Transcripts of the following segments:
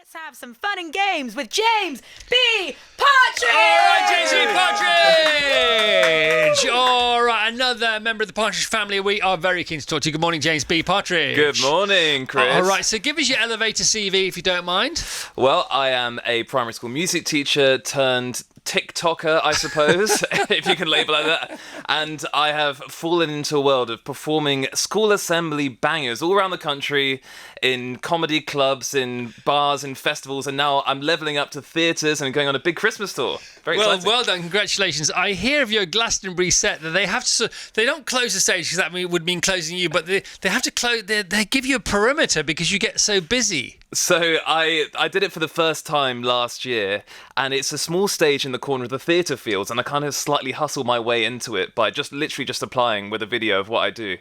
Let's have some fun and games with James B Partridge! All right, James B Partridge! All right, another member of the Partridge family. We are very keen to talk to you. Good morning, James B Partridge. Good morning, Chris. All right, so give us your elevator CV if you don't mind. Well, I am a primary school music teacher turned TikToker, I suppose, if you can label it like that. And I have fallen into a world of performing school assembly bangers all around the country, in comedy clubs, in bars, in festivals, and now I'm leveling up to theatres and going on a big Christmas tour. Very exciting. Well done, congratulations. I hear of your Glastonbury set that they have to, they don't close the stage because that would mean closing you, but they have to close, they give you a perimeter because you get so busy. So I did it for the first time last year, and it's a small stage in the corner of the theatre fields, and I kind of slightly hustle my way into it by just applying with a video of what I do.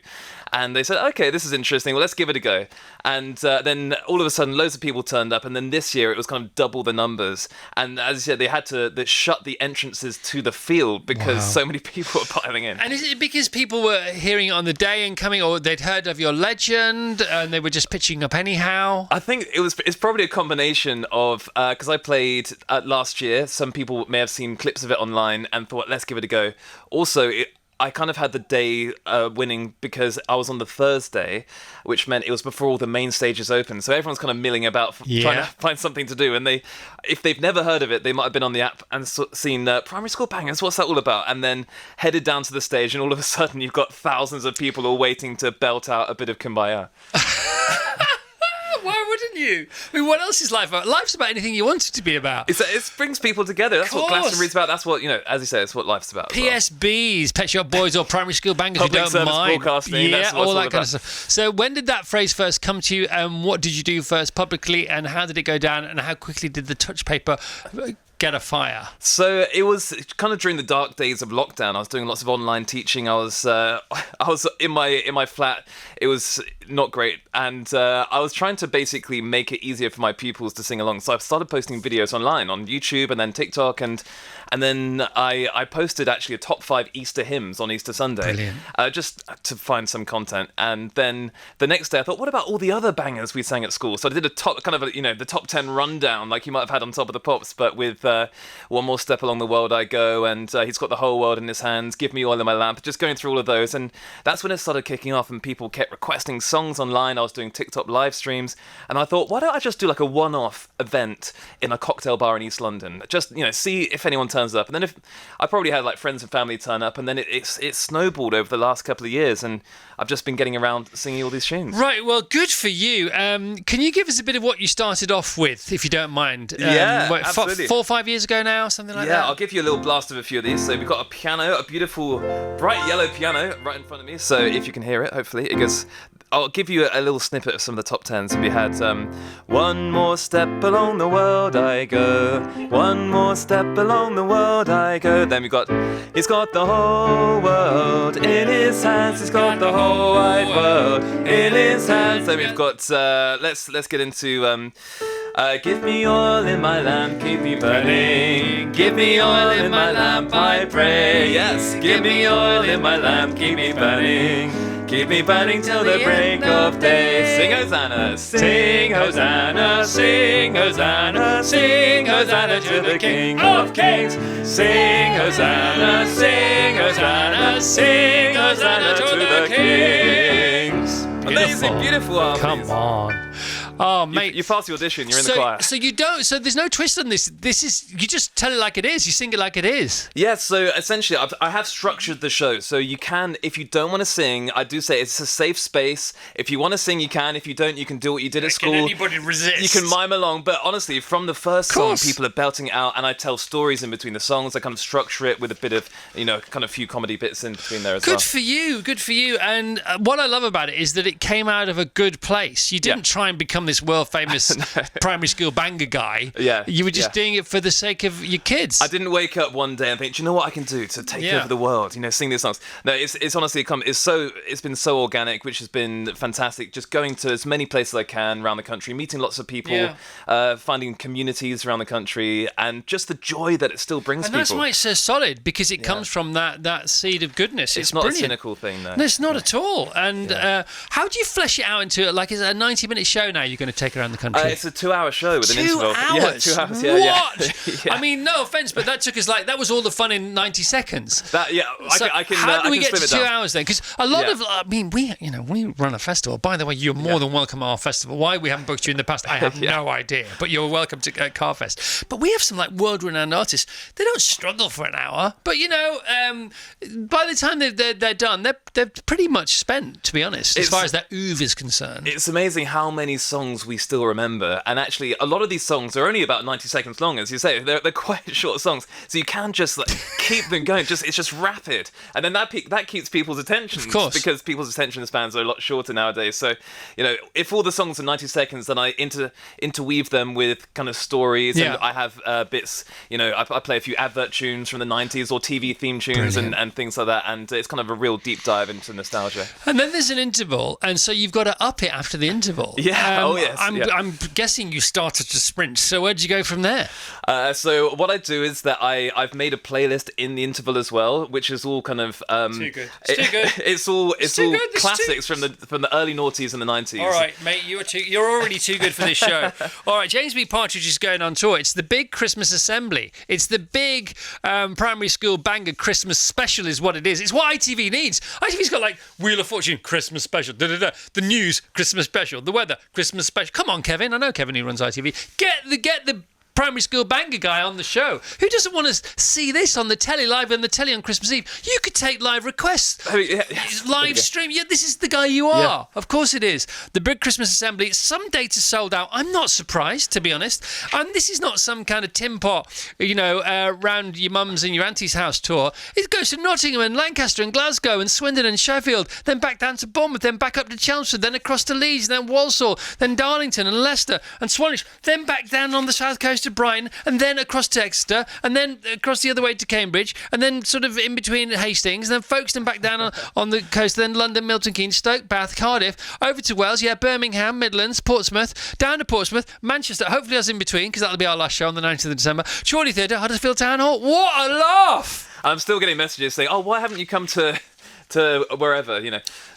And they said, okay, this is interesting, well, let's give it a go. And then all of a sudden, loads of people turned up, and then this year it was kind of double the numbers. And as you said, they had to shut the entrances to the field because so many people were piling in. And is it because people were hearing it on the day and coming, or they'd heard of your legend and they were just pitching up anyhow? I think it's probably a combination of, because I played last year, some people may have seen clips of it online and thought, let's give it a go. Also, I kind of had the day winning because I was on the Thursday, which meant it was before all the main stages opened. So everyone's kind of milling about trying to find something to do. And if they've never heard of it, they might have been on the app and seen Primary School Bangers, what's that all about? And then headed down to the stage, and all of a sudden you've got thousands of people all waiting to belt out a bit of Kumbaya. Why wouldn't you? I mean, what else is life about? Life's about anything you want it to be about. It brings people together. That's what Glastonbury's about. That's what, as you say, it's what life's about. PSBs, Pet Shop Boys, or Primary School Bangers, Public you don't service mind. broadcasting, Yeah, that's what all it's that all kind of stuff. So when did that phrase first come to you, and what did you do first publicly, and how did it go down, and how quickly did the touch paper get afire? So it was kind of during the dark days of lockdown. I was doing lots of online teaching. I was in my flat. It was not great, and I was trying to basically make it easier for my pupils to sing along. So I started posting videos online on YouTube and then TikTok, and then I posted actually a top 5 Easter hymns on Easter Sunday, just to find some content. And then the next day I thought, what about all the other bangers we sang at school? So I did the top 10 rundown, like you might have had on Top of the Pops, but with One More Step Along the World I Go, and He's Got the Whole World in His Hands, Give Me Oil in My Lamp, just going through all of those. And that's when it started kicking off, and people kept requesting songs online. I was doing TikTok live streams, and I thought, why don't I just do like a one-off event in a cocktail bar in East London? Just, see if anyone turns up. And then if I probably had like friends and family turn up, and then it snowballed over the last couple of years, and I've just been getting around singing all these tunes. Right, well, good for you. Can you give us a bit of what you started off with, if you don't mind? Absolutely. 4 or 5 years ago now, something like that? Yeah, I'll give you a little blast of a few of these. So we've got a piano, a beautiful bright yellow piano right in front of me. So if you can hear it, hopefully, it goes. I'll give you a little snippet of some of the top 10s. So we had One More Step Along the World I Go, One More Step Along the World I Go. Then we've got He's Got the Whole World in His Hands, He's got the whole wide world in His hands. Then we've got let's get into give me oil in my lamp, keep me burning. Give me oil in my lamp, I pray. Yes, give me oil in my lamp, keep me burning. Keep me burning till the break of day. Sing Hosanna, sing Hosanna, sing Hosanna, sing Hosanna to the King of Kings. Sing Hosanna, sing Hosanna, sing Hosanna to the Kings. Amazing, beautiful harmonies. Come on. Oh, mate. You passed the audition, you're in the choir. So there's no twist on this. This is, you just tell it like it is. You sing it like it is. Yeah, so essentially I have structured the show. So you can, if you don't want to sing, I do say it's a safe space. If you want to sing, you can. If you don't, you can do what you did at school. Can anybody resist? You can mime along. But honestly, from the first song, people are belting it out, and I tell stories in between the songs. I kind of structure it with a bit of, kind of few comedy bits in between there as well. Good for you. And what I love about it is that it came out of a good place. You didn't try and become this world famous primary school banger guy. Yeah. You were just doing it for the sake of your kids. I didn't wake up one day and think, do you know what I can do to take over the world? Sing these songs. No, it's honestly it's been so organic, which has been fantastic. Just going to as many places as I can around the country, meeting lots of people, finding communities around the country, and just the joy that it still brings people. And that's why it's so solid, because it comes from that seed of goodness. It's not brilliant. a cynical thing, though. No, it's not at all. And how do you flesh it out into, like, is it a 90-minute show now? You're you're going to take around the country? It's a 2-hour show with an 2 interval. hours? Yeah, 2 hours. What? Yeah. I mean, no offense, but that took us that was all the fun in 90 seconds. I can. How do we get slim to it 2 down. hours then? Because a lot of, we run a festival. By the way, you're more than welcome at our festival. Why we haven't booked you in the past, I have no idea. But you're welcome to Carfest. But we have some world-renowned artists. They don't struggle for an hour, but by the time they're done, they're pretty much spent. To be honest, as far as their oeuvre is concerned. It's amazing how many songs we still remember, and actually, a lot of these songs are only about 90 seconds long, as you say. They're quite short songs, so you can just keep them going. It's just rapid, and then that keeps people's attention. Of course, because people's attention spans are a lot shorter nowadays. So, if all the songs are 90 seconds, then I interweave them with kind of stories, and I have bits. I play a few advert tunes from the 90s or TV theme tunes and things like that, and it's kind of a real deep dive into nostalgia. And then there's an interval, and so you've got to up it after the interval. Yeah. I'm guessing you started to sprint. So where'd you go from there? So what I do is that I've made a playlist in the interval as well, which is all kind of too good. It's too good. It's all classics from the early noughties and the 90s. All right, mate, you're already too good for this show. All right, James B Partridge is going on tour. It's the big Christmas assembly. It's the big primary school banger Christmas special is what it is. It's what ITV needs. ITV's got Wheel of Fortune Christmas special, the news Christmas special, the weather Christmas special. Come on, Kevin. I know Kevin who runs ITV. Get the primary school banger guy on the show. Who doesn't want to see this on the telly, live on the telly on Christmas Eve? You could take live requests. Live stream. Yeah, this is the guy you are. Yeah. Of course it is. The big Christmas assembly. Some dates are sold out. I'm not surprised, to be honest. And this is not some kind of tin pot, round your mum's and your auntie's house tour. It goes to Nottingham and Lancaster and Glasgow and Swindon and Sheffield, then back down to Bournemouth, then back up to Chelmsford, then across to Leeds, then Walsall, then Darlington and Leicester and Swanage, then back down on the south coast to Brighton, and then across to Exeter, and then across the other way to Cambridge, and then sort of in between Hastings, and then Folkestone back down on the coast, then London, Milton Keynes, Stoke, Bath, Cardiff, over to Wales, Birmingham, Midlands, Portsmouth, down to Portsmouth, Manchester, hopefully us in between, because that'll be our last show on the 19th of December, Chorley Theatre, Huddersfield Town Hall. What a laugh! I'm still getting messages saying, why haven't you come to wherever,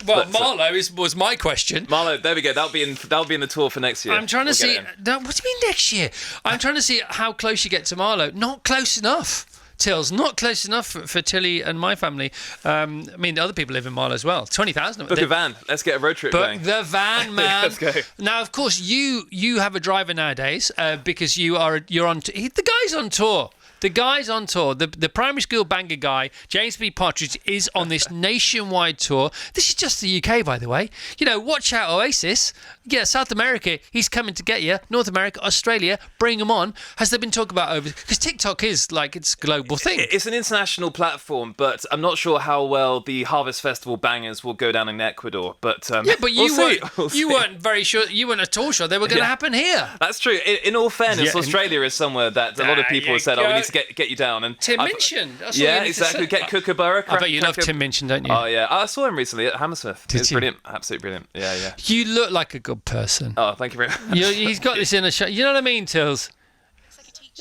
Well, Marlow was my question. Marlow, there we go. That'll be in the tour for next year. I'm trying to see. What do you mean next year? I'm trying to see how close you get to Marlow. Not close enough. Tills, not close enough for Tilly and my family. The other people live in Marlow as well. 20,000 of them. Book a van. Let's get a road trip going. Book the van, man. Let's go. Now, of course, you have a driver nowadays because you're on. The guy's on tour. The guy's on tour. The primary school banger guy, James B Partridge, is on this nationwide tour. This is just the UK, by the way. Watch out, Oasis. Yeah, South America, he's coming to get you. North America, Australia, bring him on. Has there been talk about over? Because TikTok is it's a global thing. It's an international platform, but I'm not sure how well the Harvest Festival bangers will go down in Ecuador. But but you weren't very sure. You weren't at all sure they were going to happen here. That's true. In all fairness, Australia is somewhere that a lot of people have said, we need to get you down. And Tim Minchin. Yeah, exactly. Get Kookaburra. I bet you love Tim Minchin, don't you? Oh yeah, I saw him recently at Hammersmith. It's brilliant, absolutely brilliant. Yeah. You look like a good person. Oh, thank you very much. He's got this inner. You know what I mean, Tills?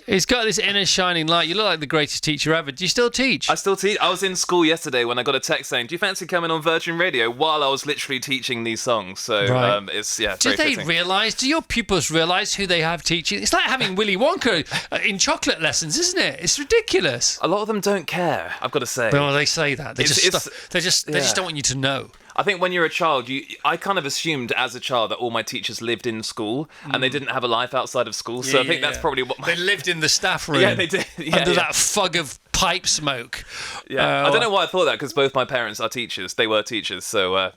He's got this inner shining light. You look like the greatest teacher ever. Do you still teach? I still teach. I was in school yesterday when I got a text saying, "Do you fancy coming on Virgin Radio?" While I was literally teaching these songs. So it's Do they realise? Do your pupils realise who they have teaching? It's like having Willy Wonka in chocolate lessons, isn't it? It's ridiculous. A lot of them don't care. I've got to say. Well, they say that. They just don't want you to know. I think when you're a child, I kind of assumed as a child that all my teachers lived in school and they didn't have a life outside of school. So I think that's probably what they lived in the staff room. Yeah, they did. Under that fog of pipe smoke. Yeah, I don't know why I thought that because both my parents are teachers. They were teachers, so I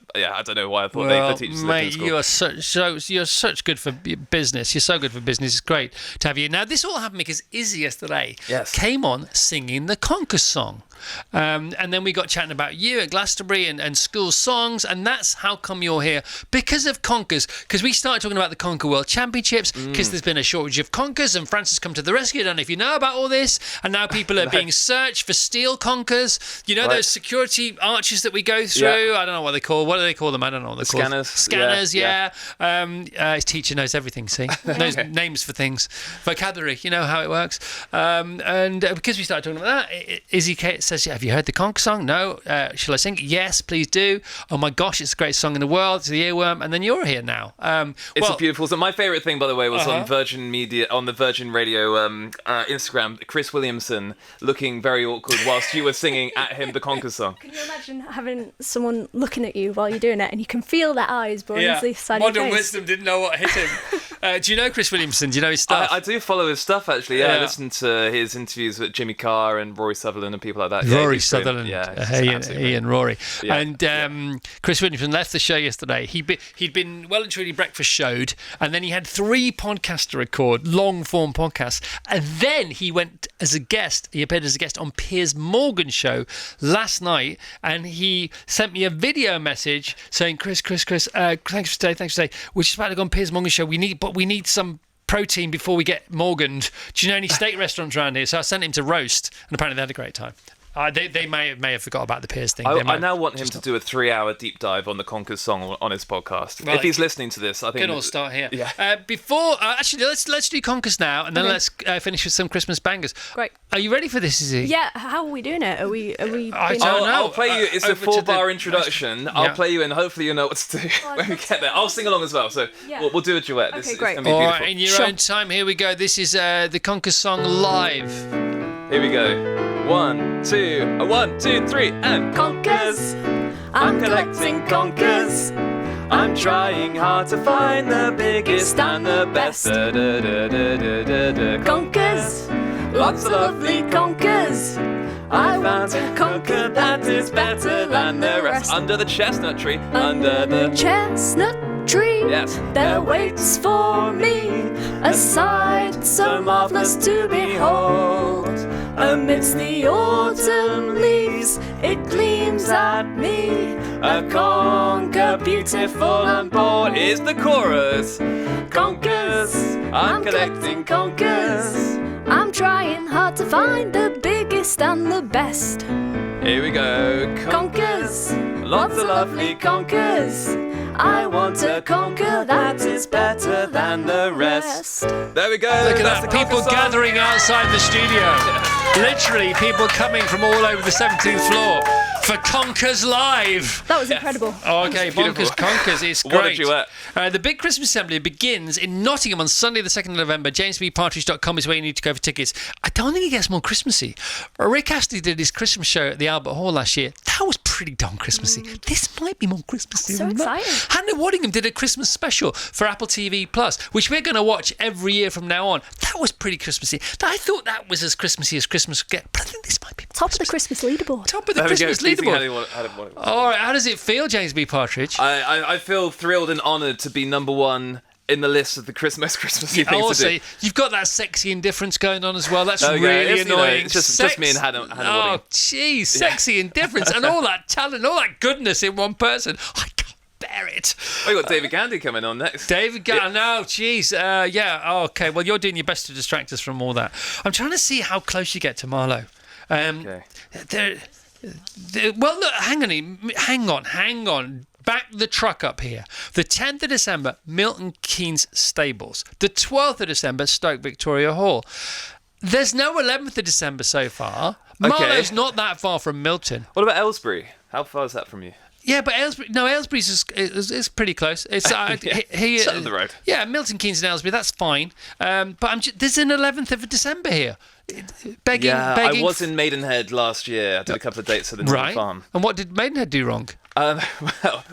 don't know why I thought the teachers lived in school. Mate, you're such good for business. You're so good for business. It's great to have you. Now, this all happened because Izzy yesterday came on singing the Conker song. And then we got chatting about you at Glastonbury and school songs, and that's how come you're here, because of conkers. Because we started talking about the Conker World Championships because there's been a shortage of conkers, and France has come to the rescue. I don't know if you know about all this, and now people are being so search for steel conkers. You know Right. those security arches that we go through? Yeah. I don't know what they call. What do they call them? I don't know what they're called. Scanners. Scanners, yeah. His teacher knows everything, see? Knows names for things. Vocabulary, you know how it works. Because we started talking about that, Izzy Kate says, have you heard the conker song? No. Shall I sing it? Yes, please do. Oh my gosh, it's the greatest song in the world. It's the earworm. And then you're here now. It's a beautiful song. My favourite thing, by the way, was on Virgin Media, on the Virgin Radio Instagram, Chris Williamson looking very awkward whilst you were singing at him the conker song. Can you imagine having someone looking at you while you're doing it and you can feel their eyes boring into this side of your Modern face? Wisdom didn't know what hit him. Do you know Chris Williamson? Do you know his stuff? I do follow his stuff, actually. Yeah, I listened to his interviews with Jimmy Carr and Rory Sutherland and people like that. Rory he's great. Sutherland, Yeah, he and Rory. Yeah. And Chris Williamson left the show yesterday. He'd been well and truly breakfast showed, and then he had 3 podcasts to record, long form podcasts, and then he went as a guest. He appeared as a guest on Piers Morgan's show last night, and he sent me a video message saying, Chris, thanks for today. We're just about to go on Piers Morgan's show. We need some protein before we get Morganed. Do you know any steak restaurants around here? So I sent him to Roast, and apparently they had a great time. They may have forgot about the Piers thing. I now want him to do a 3-hour deep dive on the Conkers song on his podcast. Right. If he's listening to this, I think... Can all start here. Yeah. Before, actually, let's do Conkers now, and then let's finish with some Christmas bangers. Great. Are you ready for this, Izzy? Yeah, how are we doing it? Are we I being- don't know. I'll play you. It's a over to 4-bar the- introduction. Yeah. I'll play you, and hopefully you'll know what to do when we get there. I'll sing along as well, so Yeah. we'll do a duet. Okay, It's great. going to be All beautiful. right, in your Sure. own time, here we go. This is the Conkers song live. Here we go. 1, 2, 1, 2, 3, and Conkers. I'm collecting conkers. I'm trying hard to find the biggest and the best. Conkers. Lots of lovely conkers. I want a conker that is better than the rest. Under the chestnut tree. Under the chestnut tree, Yes. there waits for me a sight so marvelous to behold. Amidst the autumn leaves, it gleams at me. A conker beautiful and bold is the chorus. Conkers, I'm collecting conkers. I'm trying hard to find the biggest and the best. Here we go. Conkers, lots of lovely conkers. I want a conker that is better than the rest. There we go. Look at That's that. the People conker song. gathering outside the studio. Literally, people coming from all over the 17th floor for Conkers Live. That was incredible. Oh, okay, Beautiful. Bonkers Conkers. It's What a great. duet. The big Christmas assembly begins in Nottingham on Sunday, the 2nd of November. JamesBPartridge.com is where you need to go for tickets. I don't think it gets more Christmassy. Rick Astley did his Christmas show at the Albert Hall last year. That was pretty darn Christmassy. This might be more Christmassy So than that. exciting. Hannah Waddingham did a Christmas special for Apple TV Plus, which we're going to watch every year from now on. That was pretty Christmassy. I thought that was as Christmassy as Christmas could get, but I think this might be more Top of the Christmas leaderboard. top of the There we go. Christmas Please sing how leaderboard. you want it. All right, how does it feel, James B. Partridge? I feel thrilled and honoured to be number one in the list of the Christmasy things Also, to do. you've got that sexy indifference going on as well. That's Oh, yeah, really it's, you know, annoying. it's just me and Hannah Oh, Waddingham. jeez, sexy indifference and all that talent, all that goodness in one person. I can't bear it. We got David Gandy coming on next. David, no, jeez, yeah. Oh, okay, well, you're doing your best to distract us from all that. I'm trying to see how close you get to Marlowe. Okay. Well, look, hang on. Back the truck up here. The 10th of December, Milton Keynes Stables. The 12th of December, Stoke Victoria Hall. There's no 11th of December so far. Okay. Marlowe's not that far from Milton. What about Aylesbury? How far is that from you? Yeah, but Aylesbury's is pretty close. It's It's up the road. Yeah, Milton Keynes and Aylesbury, that's fine. But there's an 11th of December here. Begging. I was in Maidenhead last year. I did a couple of dates at the Northern Right. Farm. And what did Maidenhead do wrong? Well,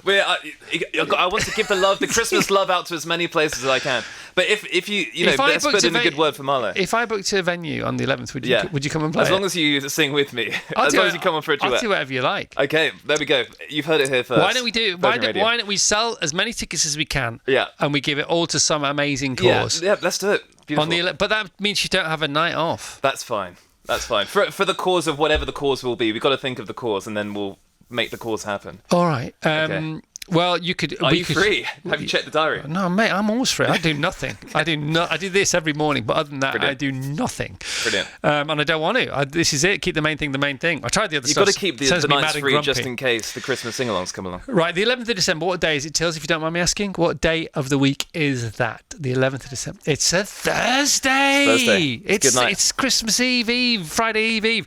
I want to give the Christmas love out to as many places as I can. But if you If I let's booked put in a a good word for Marlowe. If I booked a venue on the 11th, would you come and play? As long as you sing with me. I'll As do long it- as you come on for a I'll duet. do whatever you like. Okay, there we go. You've heard it here first. Why don't we Virgin Radio. why don't we sell as many tickets as we can? Yeah. And we give it all to some amazing Yeah, cause. yeah, let's do it. Beautiful. But that means you don't have a night off. That's fine. That's fine. For the cause of whatever the cause will be, we've got to think of the cause and then we'll make the cause happen. All right. Okay. Well, you could. Are you free? Have you checked the diary? No, mate, I'm always free. I do nothing. I do this every morning, but other than that, Brilliant. I do nothing. Brilliant. And I don't want to. This is it. Keep the main thing the main thing. I tried the other You've stuff. got to keep the Turns me nights mad and free grumpy. just in case the Christmas sing-alongs come along. Right, the 11th of December. What day is it, Tills, if you don't mind me asking? What day of the week is that? The 11th of December. It's a Thursday. It's Thursday. It's a good night. It's Christmas Eve, Friday Eve.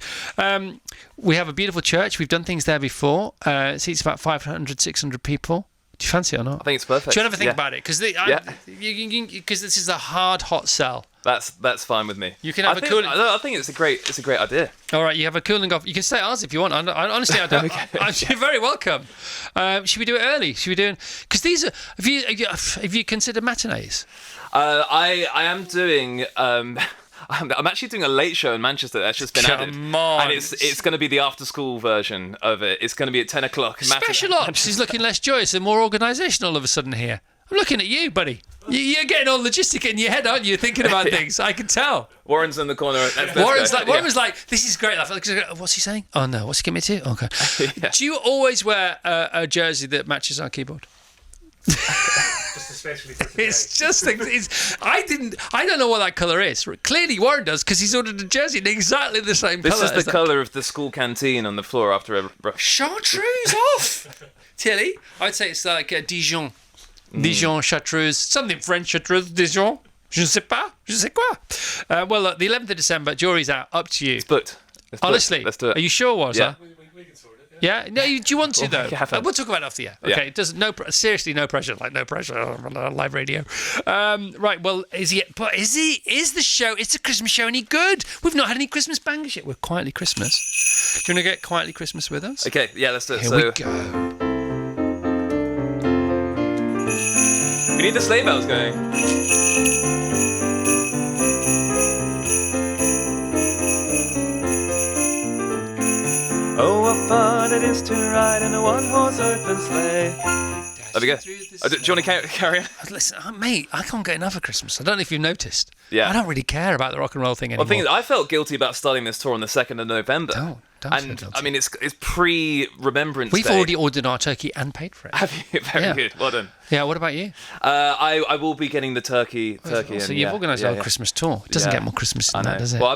We have a beautiful church. We've done things there before. It seats about 500, 600 people. Do you fancy it or not? I think it's perfect. Do you ever think Yeah. about it? Because this is a hard, hot sell. That's fine with me. You can have I think it's a great idea. All right, you have a cooling off. You can stay at ours if you want. Honestly, I don't. You're very welcome. Should we do it early? Should we do it? Because these are. Have you considered matinees? I am doing. I'm actually doing a late show in Manchester that's just been added. Come on. And it's going to be the after-school version of it. It's going to be at 10 o'clock. Special Ops is looking less joyous and more organisational all of a sudden here. I'm looking at you, buddy. You're getting all logistic in your head, aren't you? Thinking about things. I can tell. Warren's in the corner. Warren was like, this is great. What's he saying? Oh, no. What's he getting me to? Okay. Yeah. Do you always wear a jersey that matches our keyboard? Just especially for today. It's just I don't know what that colour is. Clearly Warren does because he's ordered a jersey in exactly the same colour. This is the colour of the school canteen on the floor after a brush. Chartreuse off. Tilly, I'd say it's like Dijon. Dijon, chartreuse, something French, chartreuse, Dijon. Je ne sais pas. Je sais quoi. Well, look, the 11th of December, jury's out. Up to you. It's booked. Honestly, let's do it. Are you sure, was Yeah. We can sort it. Yeah? No, do you want to, though? yeah, have fun. We'll talk about it off the air. Yeah. Okay, it doesn't, seriously, no pressure. Like, no pressure on live radio. Right, well, is the show, is the Christmas show any good? We've not had any Christmas bangers yet. We're Quietly Christmas. Do you want to get Quietly Christmas with us? Okay, yeah, let's do it. Here we go. We need the sleigh bells going. Oh, what fun it is to ride in a one-horse open sleigh. There we go. Do you want to carry on? Listen, mate, I can't get enough of Christmas. I don't know if you've noticed. Yeah. I don't really care about the rock and roll thing anymore. Well, the thing is, I felt guilty about starting this tour on the 2nd of November. Don't feel And guilty. I mean, it's pre-Remembrance We've Day. already ordered our turkey and paid for it. Have you? Very Yeah. good. Well done. Yeah, what about you? I will be getting the turkey. So and, you've organised our yeah. Christmas tour. It doesn't Yeah. get more Christmas I than know. that, does it? Well,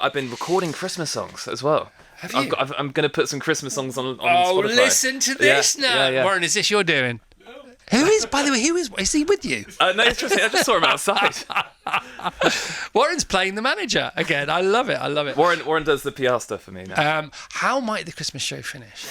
I've been recording Christmas songs as well. Have you? I'm going to put some Christmas songs on Oh, Spotify. listen to this now. Yeah. Warren, is this your doing? Who is, by the way, is he with you? No, it's just, I just saw him outside. Warren's playing the manager again. I love it. Warren does the PR stuff for me now. How might the Christmas show finish?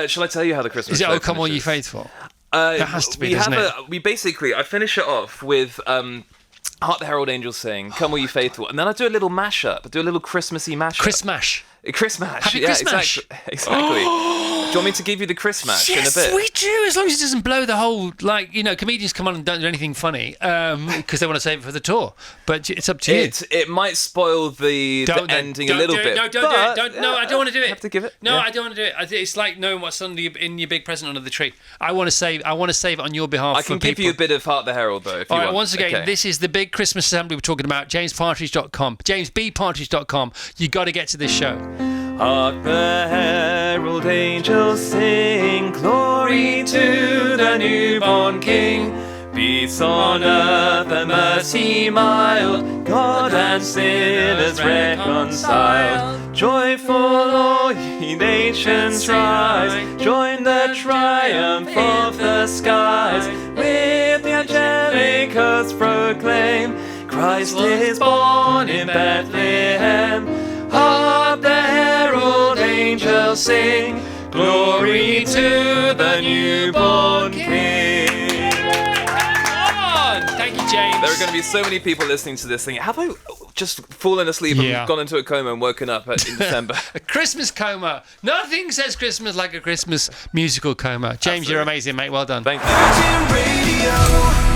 Shall I tell you how the Christmas Is it show "Oh Come All Ye finishes? Faithful"? It has to be, doesn't it? I finish it off with Heart the Herald Angels Sing, Come All Ye Faithful, and then I do a little mashup. I do a little Christmassy mashup. Chris Mash. Chris Mash. Happy Yeah, Chris Mash. Exactly. Do you want me to give you the Chris Mash in a Yes, bit? we do. As long as it doesn't blow the whole, comedians come on and don't do anything funny because they want to save it for the tour. But it's up to you. It might spoil the ending a little bit. No, don't do it. No, I don't want to do it. Have to give it. No, Yeah. I don't want to do it. It's like knowing what's in your big present under the tree. I want to save it on your behalf. I can for give people. you a bit of Heart the Herald though. If you All right, want. once again, Okay. this is the big Christmas assembly we're talking about. JamesPartridge.com. JamesBPartridge.com. You got to get to this show. Hark the herald angels sing, glory to the newborn King. Peace on earth and mercy mild, God and sinners reconciled. Joyful all ye nations rise, join the triumph of the skies. With the angelic hosts proclaim, Christ is born in Bethlehem. Hark the herald angels sing, glory to the newborn King. Come on! Thank you, James. There are going to be so many people listening to this thing. Have I just fallen asleep Yeah. and gone into a coma and woken up in December? A Christmas coma. Nothing says Christmas like a Christmas musical coma. James, you're amazing, mate. Well done. Thank you. Virgin Radio.